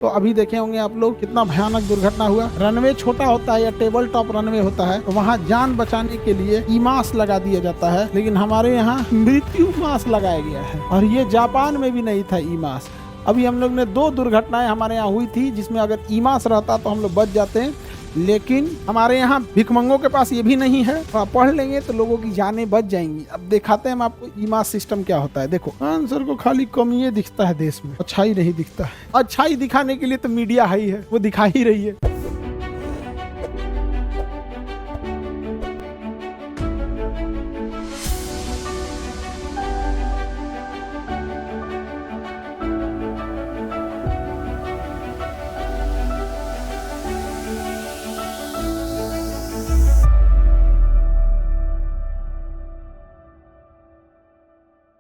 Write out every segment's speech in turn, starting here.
तो अभी देखे होंगे आप लोग कितना भयानक दुर्घटना हुआ। रनवे छोटा होता है या टेबल टॉप रनवे होता है तो वहाँ जान बचाने के लिए ईमास लगा दिया जाता है, लेकिन हमारे यहाँ मृत्यु मास लगाया गया है। और ये जापान में भी नहीं था ईमास। अभी हम लोग ने 2 दुर्घटनाएं हमारे यहाँ हुई थी जिसमें अगर ईमास रहता तो हम लोग बच जाते हैं, लेकिन हमारे यहाँ भिखमंगों के पास ये भी नहीं है। तो आप पढ़ लेंगे तो लोगों की जानें बच जाएंगी। अब दिखाते हैं हम आपको ईमास सिस्टम क्या होता है। देखो, आंसर को खाली कमी दिखता है देश में, अच्छाई नहीं दिखता है। अच्छाई दिखाने के लिए तो मीडिया है ही है, वो दिखा ही रही है।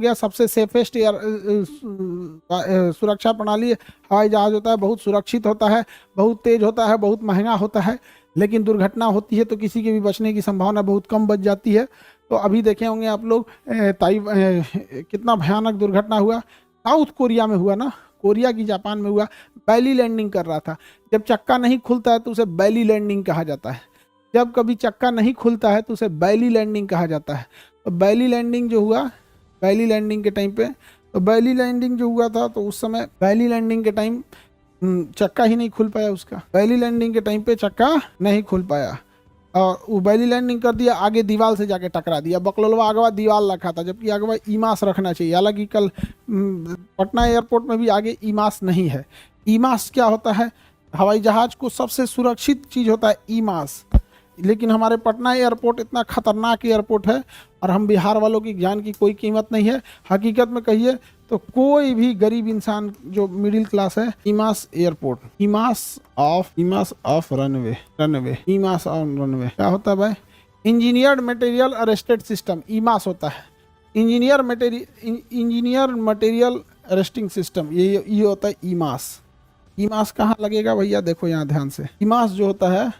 सबसे सेफेस्ट एयर सुरक्षा प्रणाली हवाई जहाज होता है। बहुत सुरक्षित होता है, बहुत तेज होता है, बहुत महंगा होता है, लेकिन दुर्घटना होती है तो किसी के भी बचने की संभावना बहुत कम बच जाती है। तो अभी देखे होंगे आप लोग कितना भयानक दुर्घटना हुआ। साउथ कोरिया में हुआ ना, कोरिया की जापान में हुआ। बैली लैंडिंग कर रहा था। जब चक्का नहीं खुलता है तो उसे बैली लैंडिंग कहा जाता है। जब कभी चक्का नहीं खुलता है तो उसे बैली लैंडिंग कहा जाता है। तो बैली लैंडिंग जो हुआ, बैली लैंडिंग के टाइम पे, तो बैली लैंडिंग जो हुआ था तो उस समय बैली लैंडिंग के टाइम चक्का ही नहीं खुल पाया उसका। बैली लैंडिंग के टाइम पे चक्का नहीं खुल पाया और वो बैली लैंडिंग कर दिया, आगे दीवार से जाके टकरा दिया। बकलोलवा अगवा दीवार रखा था, जबकि अगवा ईमास रखना चाहिए। हालांकि कल पटना एयरपोर्ट में भी आगे ईमास नहीं है। ईमास क्या होता है? हवाई जहाज को सबसे सुरक्षित चीज होता है ईमास, लेकिन हमारे पटना एयरपोर्ट इतना खतरनाक एयरपोर्ट है और हम बिहार वालों की जान की कोई कीमत नहीं है। हकीकत में कहिए तो कोई भी गरीब इंसान जो मिडिल क्लास है, EMAS airport, EMAS of runway EMAS of runway क्या होता है भाई? Engineered material arrested system, EMAS होता है। इंजीनियर मटेरियल अरेस्टिंग सिस्टम, ये होता है ईमास। ईमास कहाँ लगेगा भैया? देखो यहाँ ध्यान से। ईमास जो होता है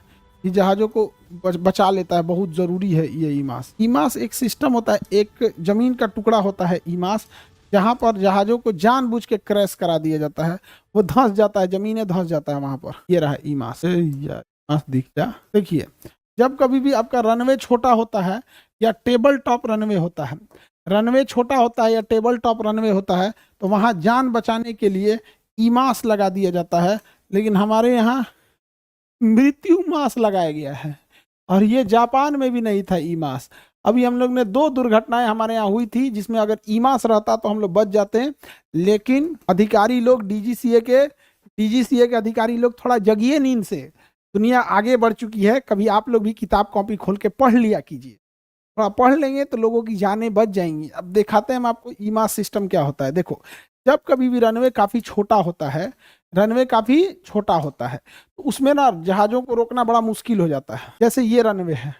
ये जहाज़ों को बचा लेता है, बहुत ज़रूरी है ये ईमास। ईमास एक सिस्टम होता है, एक ज़मीन का टुकड़ा होता है ईमास, जहाँ पर जहाज़ों को जानबूझ के क्रैश करा दिया जाता है। वो धंस जाता है, ज़मीनें धंस जाता है वहाँ पर। ये रहा ईमास। ईमास दिख जा। देखिए, जब कभी भी आपका रनवे छोटा होता है या टेबल टॉप रनवे होता है, रनवे छोटा होता है या टेबल टॉप रनवे होता है तो वहाँ जान बचाने के लिए ईमास लगा दिया जाता है, लेकिन हमारे यहाँ मृत्यु मास लगाया गया है। और ये जापान में भी नहीं था ईमास। अभी हम लोग ने 2 दुर्घटनाएं हमारे यहाँ हुई थी जिसमें अगर ईमास रहता तो हम लोग बच जाते हैं, लेकिन अधिकारी लोग डीजीसीए के अधिकारी लोग थोड़ा जगिए नींद से। दुनिया आगे बढ़ चुकी है, कभी आप लोग भी किताब कॉपी खोल के पढ़ लिया कीजिए। थोड़ा पढ़ लेंगे तो लोगों की जानें बच जाएंगी। अब दिखाते हैं हम आपको ईमास सिस्टम क्या होता है। देखो, जब कभी भी रनवे काफ़ी छोटा होता है, तो उसमें ना जहाज़ों को रोकना बड़ा मुश्किल हो जाता है। जैसे ये रनवे है,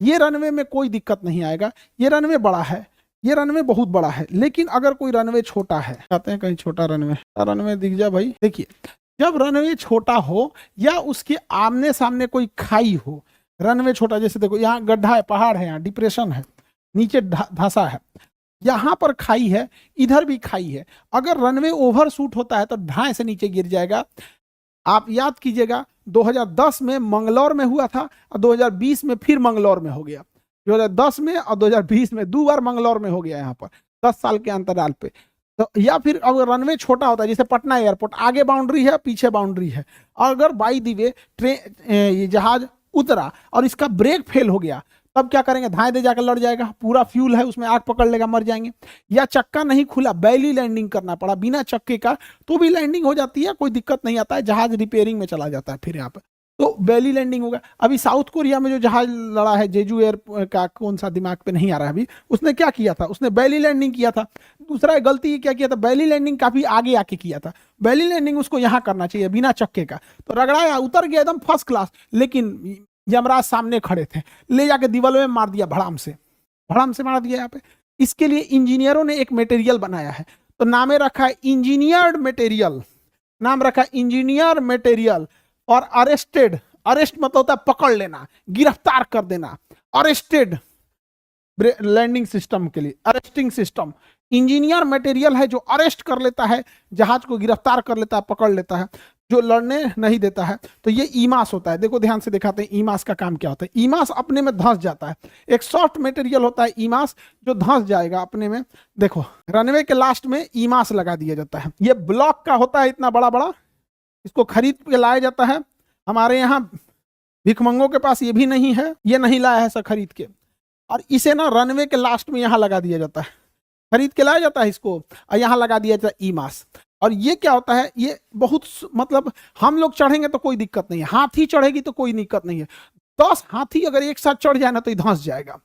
ये रनवे में कोई दिक्कत नहीं आएगा। ये रनवे बड़ा है, ये रनवे बहुत बड़ा है, लेकिन अगर कोई रनवे छोटा है, कहते हैं कहीं छोटा रनवे दिख जा भाई। देखिए, जब रनवे छोटा हो या उसके आमने सामने कोई खाई हो, रनवे छोटा, जैसे देखो यहाँ गड्ढा है, पहाड़ है, यहाँ डिप्रेशन है, नीचे धंसा है, यहाँ पर खाई है, इधर भी खाई है। अगर रनवे ओवर शूट होता है तो ढाई से नीचे गिर जाएगा। आप याद कीजिएगा 2010 में मंगलौर में हुआ था और 2020 में फिर मंगलौर में हो गया। 2010 में और 2020 में 2 बार मंगलौर में हो गया यहाँ पर 10 साल के अंतराल पे। तो या फिर अगर रनवे छोटा होता है, जैसे पटना एयरपोर्ट, आगे बाउंड्री है, पीछे बाउंड्री है, अगर बाई दी वे ये जहाज उतरा और इसका ब्रेक फेल हो गया, तब क्या करेंगे? धाए दे जाकर लड़ जाएगा, पूरा फ्यूल है उसमें, आग पकड़ लेगा, मर जाएंगे। या चक्का नहीं खुला, बैली लैंडिंग करना पड़ा बिना चक्के का, तो भी लैंडिंग हो जाती है, कोई दिक्कत नहीं आता है, जहाज रिपेयरिंग में चला जाता है फिर यहाँ पर, तो बैली लैंडिंग होगा। अभी साउथ कोरिया में जो जहाज लड़ा है, जेजू एयर का, कौन सा दिमाग पे नहीं आ रहा अभी, उसने क्या किया था? उसने बैली लैंडिंग किया था। दूसरा गलती क्या किया था? बैली लैंडिंग काफी आगे आके किया था। बैली लैंडिंग उसको यहाँ करना चाहिए बिना चक्के का, तो रगड़ाया, उतर गया एकदम फर्स्ट क्लास, लेकिन यमराज सामने खड़े थे, ले जाके दीवार में मार दिया, भड़ाम से मार दिया यहाँ पे। इसके लिए इंजीनियरों ने एक मटेरियल बनाया है, तो नामे रखा है इंजीनियर्ड मटेरियल, नाम रखा इंजीनियर मटेरियल। और अरेस्टेड, अरेस्ट मतलब होता है पकड़ लेना, गिरफ्तार कर देना। अरेस्टेड लैंडिंग सिस्टम के लिए अरेस्टिंग सिस्टम, इंजीनियर मटेरियल है जो अरेस्ट कर लेता है, जहाज को गिरफ्तार कर लेता है, पकड़ लेता है। जो लड़ने नहीं देता है। तो ये ईमास होता है। देखो ध्यान से दिखाते हैं ईमास का काम क्या होता है। ईमास अपने में धंस जाता है। एक सॉफ्ट मटेरियल होता है ईमास, जो धंस जाएगा अपने में। देखो रनवे के लास्ट में ईमास लगा दिया जाता है। ये ब्लॉक का होता है इतना बड़ा बड़ा, इसको खरीद के लाया जाता है। हमारे यहाँ भिखमंगों के पास ये भी नहीं है, ये नहीं लाया है सब खरीद के, और इसे ना रनवे के लास्ट में यहाँ लगा दिया जाता है। खरीद के लाया जाता है इसको और यहाँ लगा दिया जाता है ईमास। और ये क्या होता है, ये बहुत मतलब हम लोग चढ़ेंगे तो कोई दिक्कत नहीं है, हाथी चढ़ेगी तो कोई दिक्कत नहीं है। 10 हाथी अगर एक साथ चढ़ जाए ना तो ये धंस जाएगा,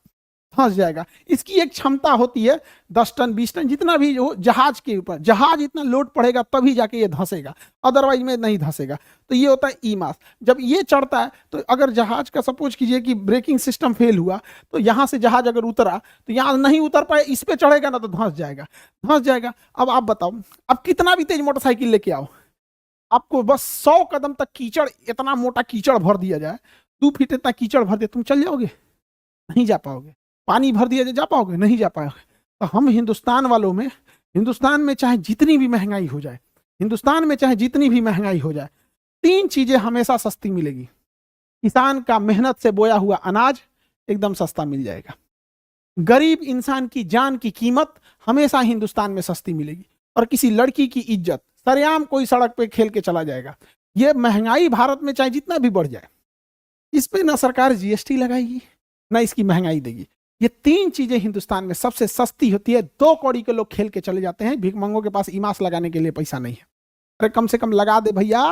धंस जाएगा। इसकी एक क्षमता होती है 10 टन 20 टन, जितना भी हो जहाज के ऊपर, जहाज इतना लोड पड़ेगा तभी जाके ये धंसेगा, अदरवाइज में नहीं धंसेगा। तो ये होता है ईमास। जब ये चढ़ता है तो अगर जहाज का सपोज कीजिए कि ब्रेकिंग सिस्टम फेल हुआ, तो यहाँ से जहाज अगर उतरा तो यहाँ नहीं उतर पाए, इस पे चढ़ेगा ना तो धंस जाएगा, धंस जाएगा। अब आप बताओ, अब कितना भी तेज मोटरसाइकिल लेके आओ, आपको बस 100 कदम तक कीचड़, इतना मोटा कीचड़ भर दिया जाए, 2 फीट इतना कीचड़ भर दे, तुम चल जाओगे? नहीं जा पाओगे। पानी भर दिया जाए, जा पाओगे? नहीं जा पाओगे। तो हम हिंदुस्तान वालों में, हिंदुस्तान में चाहे जितनी भी महंगाई हो जाए, हिंदुस्तान में चाहे जितनी भी महंगाई हो जाए, 3 चीजें हमेशा सस्ती मिलेगी। किसान का मेहनत से बोया हुआ अनाज एकदम सस्ता मिल जाएगा। गरीब इंसान की जान की कीमत हमेशा हिंदुस्तान में सस्ती मिलेगी। और किसी लड़की की इज्जत, सरेआम कोई सड़क पे खेल के चला जाएगा। ये महंगाई भारत में चाहे जितना भी बढ़ जाए, इस पे ना सरकार जीएसटी लगाएगी ना इसकी महंगाई देगी। ये 3 चीजें हिंदुस्तान में सबसे सस्ती होती है। 2 कौड़ी के लोग खेल के चले जाते हैं, भिखमंगों के पास ईमास लगाने के लिए पैसा नहीं है। अरे कम से कम लगा दे भैया,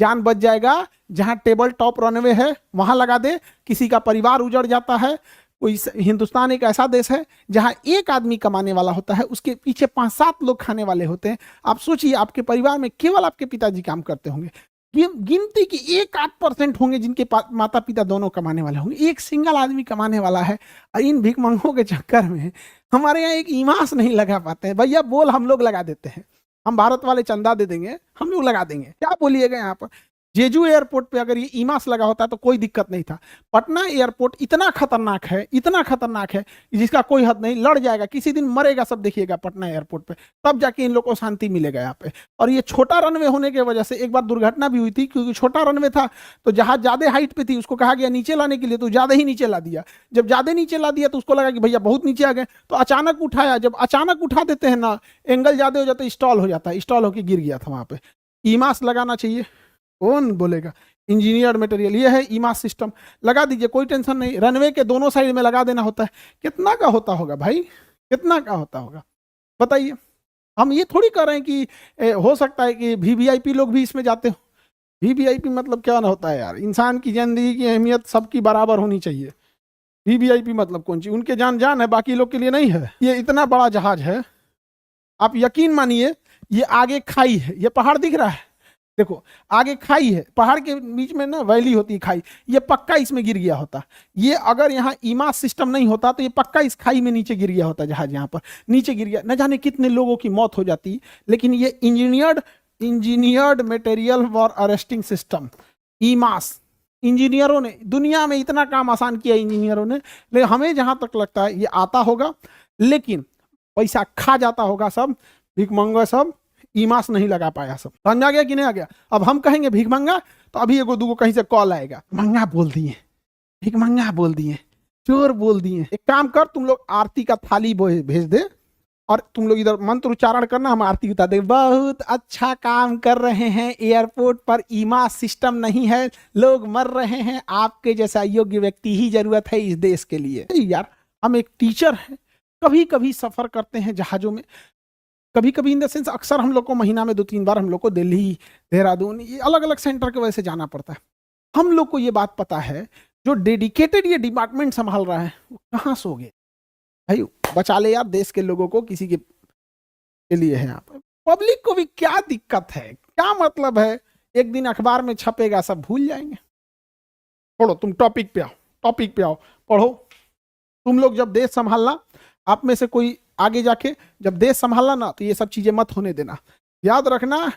जान बच जाएगा। जहां टेबल टॉप रनवे है वहां लगा दे, किसी का परिवार उजड़ जाता है। कोई, हिंदुस्तान एक ऐसा देश है जहां एक आदमी कमाने वाला होता है, उसके पीछे 5-7 लोग खाने वाले होते हैं। आप सोचिए, आपके परिवार में केवल आपके पिताजी काम करते होंगे, गिनती की 1-8% होंगे जिनके माता पिता दोनों कमाने वाले होंगे, एक सिंगल आदमी कमाने वाला है। और इन भिखमंगों के चक्कर में हमारे यहाँ एक ईमास नहीं लगा पाते हैं। भैया बोल, हम लोग लगा देते हैं, हम भारत वाले चंदा दे देंगे, हम लोग लगा देंगे, क्या बोलिएगा। यहाँ पर जेजू एयरपोर्ट पे अगर ये ईमास लगा होता तो कोई दिक्कत नहीं था। पटना एयरपोर्ट इतना खतरनाक है, इतना खतरनाक है जिसका कोई हद नहीं। लड़ जाएगा, किसी दिन मरेगा सब देखिएगा पटना एयरपोर्ट पे, तब जाके इन लोगों को शांति मिलेगा यहाँ पे। और ये छोटा रनवे होने की वजह से एक बार दुर्घटना भी हुई थी, क्योंकि छोटा रनवे था तो जहाज ज्यादा हाइट पे थी, उसको कहा गया नीचे लाने के लिए, तो ज्यादा ही नीचे ला दिया। जब ज्यादा नीचे ला दिया तो उसको लगा कि भैया बहुत नीचे आ गए, तो अचानक उठाया। जब अचानक उठा देते हैं ना, एंगल ज्यादा हो जाता है, स्टॉल हो जाता है, स्टॉल होकर गिर गया था वहां पे। ईमास लगाना चाहिए, कौन बोलेगा। इंजीनियर्ड मटेरियल ये है, ईमास सिस्टम लगा दीजिए, कोई टेंशन नहीं। रनवे के दोनों साइड में लगा देना होता है। कितना का होता होगा भाई, कितना का होता होगा बताइए। हम ये थोड़ी कर रहे हैं कि हो सकता है कि वीवीआईपी लोग भी इसमें जाते हो। वीवीआईपी मतलब क्या ना होता है यार, इंसान की जिंदगी की अहमियत सबकी बराबर होनी चाहिए। वीवीआईपी मतलब कौन सी, उनके जान जान है, बाकी लोग के लिए नहीं है। ये इतना बड़ा जहाज है, आप यकीन मानिए, ये आगे खाई है, ये पहाड़ दिख रहा है, देखो आगे खाई है, पहाड़ के बीच में ना वैली होती है, खाई, ये पक्का इसमें गिर गया होता। ये अगर यहाँ ईमास सिस्टम नहीं होता तो ये पक्का इस खाई में नीचे गिर गया होता। जहाज यहाँ पर नीचे गिर गया, न जाने कितने लोगों की मौत हो जाती। लेकिन ये engineered material for arresting system, EMAS, इंजीनियरों ने दुनिया में इतना काम आसान किया इंजीनियरों ने। लेकिन हमें जहां तक लगता है ये आता होगा, लेकिन पैसा खा जाता होगा सब, भिखमंगा सब ईमास नहीं लगा पाया सब। समझ आ गया कि नहीं आ गया। अब हम कहेंगे भिखमंगा तो अभी एगो दूगो कहीं से कॉल आएगा, मंगा बोल दिए, भिखमंगा बोल दिए, चोर बोल दिए। एक काम कर, तुम लोग आरती का थाली भेज दे और तुम लोग इधर मंत्र उच्चारण करना, हम आरती उतार दे। बहुत अच्छा काम कर रहे हैं, एयरपोर्ट पर ईमास सिस्टम नहीं है, लोग मर रहे हैं, आपके जैसा योग्य व्यक्ति ही जरूरत है इस देश के लिए। यार हम एक टीचर हैं, कभी कभी सफर करते हैं जहाजों में, कभी कभी इन द सेंस अक्सर हम लोग को महीना में 2-3 बार हम लोग को दिल्ली, देहरादून, ये अलग अलग सेंटर की वजह से जाना पड़ता है। हम लोग को ये बात पता है, जो डेडिकेटेड ये डिपार्टमेंट संभाल रहा है वो कहाँ सो गए भाई। बचा ले यार देश के लोगों को, किसी के लिए है यहाँ पर। पब्लिक को भी क्या दिक्कत है, क्या मतलब है, एक दिन अखबार में छपेगा, सब भूल जाएंगे। छोड़ो, तुम टॉपिक पे आओ, टॉपिक पे आओ, पढ़ो। तुम लोग जब देश संभालना, आप में से कोई आगे जाके जब देश संभालना ना, तो ये सब चीजें मत होने देना। याद रखना,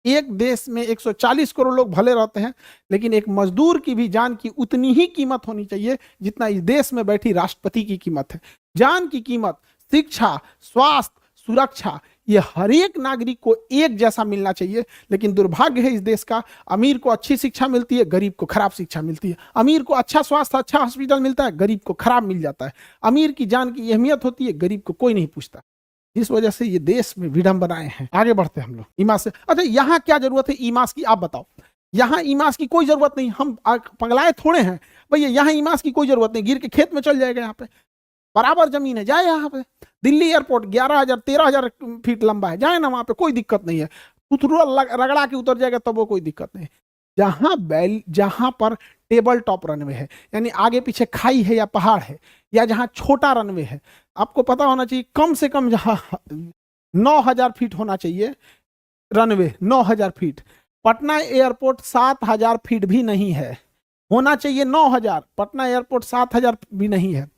एक देश में 140 करोड़ लोग भले रहते हैं, लेकिन एक मजदूर की भी जान की उतनी ही कीमत होनी चाहिए जितना इस देश में बैठी राष्ट्रपति की कीमत है। जान की कीमत, शिक्षा, स्वास्थ्य, सुरक्षा, ये हर एक नागरिक को एक जैसा मिलना चाहिए। लेकिन दुर्भाग्य है इस देश का, अमीर को अच्छी शिक्षा मिलती है, गरीब को खराब शिक्षा मिलती है। अमीर को अच्छा स्वास्थ्य, अच्छा हॉस्पिटल मिलता है, गरीब को खराब मिल जाता है। अमीर की जान की अहमियत होती है, गरीब को कोई नहीं पूछता। इस वजह से ये देश में विडंबनाएं हैं। आगे बढ़ते हैं हम लोग ईमास से। अच्छा, यहाँ क्या जरूरत है ईमास की, आप बताओ। यहाँ ईमास की कोई जरूरत नहीं, हम पगलाए थोड़े हैं भैया। यहाँ ईमास की कोई जरूरत नहीं, गिर के खेत में चल जाएगा। यहाँ पे बराबर जमीन है, जाए यहाँ पे। दिल्ली एयरपोर्ट 11,000 13,000 फीट लंबा है, जाए ना वहां पे, कोई दिक्कत नहीं है। रगड़ा के उतर जाएगा तब वो कोई दिक्कत नहीं। जहां पर टेबल टॉप रनवे है, यानी आगे पीछे खाई है या पहाड़ है, या जहां छोटा रनवे है, आपको पता होना चाहिए कम से कम जहां 9,000 फीट होना चाहिए runway, 9,000 feet. Patna airport 7,000 feet भी नहीं है, होना चाहिए 9,000। पटना एयरपोर्ट 7,000 भी नहीं है,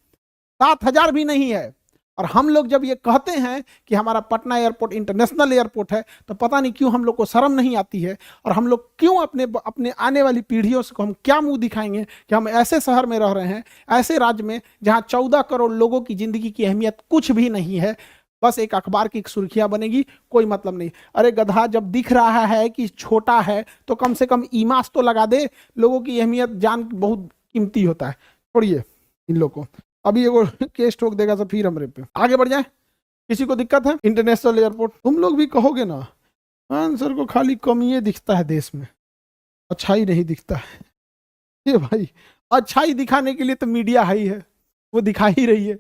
7,000 भी नहीं है। और हम लोग जब ये कहते हैं कि हमारा पटना एयरपोर्ट इंटरनेशनल एयरपोर्ट है, तो पता नहीं क्यों हम लोग को शर्म नहीं आती है। और हम लोग क्यों अपने आने वाली पीढ़ियों से हम क्या मुंह दिखाएंगे कि हम ऐसे शहर में रह रहे हैं, ऐसे राज्य में जहां 14 करोड़ लोगों की जिंदगी की अहमियत कुछ भी नहीं है, बस एक अखबार की सुर्खियां बनेगी, कोई मतलब नहीं। अरे गधा, जब दिख रहा है कि छोटा है तो कम से कम ईमास तो लगा दे। लोगों की अहमियत जान बहुत कीमती होता है। छोड़िए इन लोगों को, अभी ये केस ठोक देगा तो फिर हमरे पे। आगे बढ़ जाए। किसी को दिक्कत है इंटरनेशनल एयरपोर्ट? तुम लोग भी कहोगे ना, आंसर को खाली कमियां दिखता है देश में, अच्छाई नहीं दिखता है। ये भाई, अच्छाई दिखाने के लिए तो मीडिया है ही है, वो दिखा ही रही है।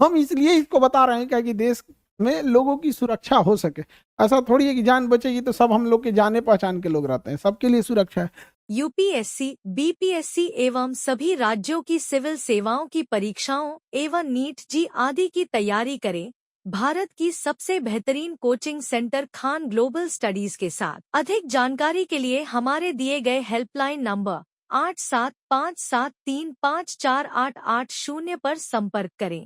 हम इसलिए इसको बता रहे हैं क्या कि देश में लोगों की सुरक्षा हो सके। ऐसा थोड़ी है कि जान बचेगी तो सब हम लोग के जाने पहचान के लोग रहते हैं, सबके लिए सुरक्षा है। यूपीएससी, बीपीएससी एवं सभी राज्यों की सिविल सेवाओं की परीक्षाओं एवं नीट जी आदि की तैयारी करें भारत की सबसे बेहतरीन coaching centre Khan global studies के साथ। अधिक जानकारी के लिए हमारे दिए गए हेल्पलाइन नंबर 8757354880 पर संपर्क करें।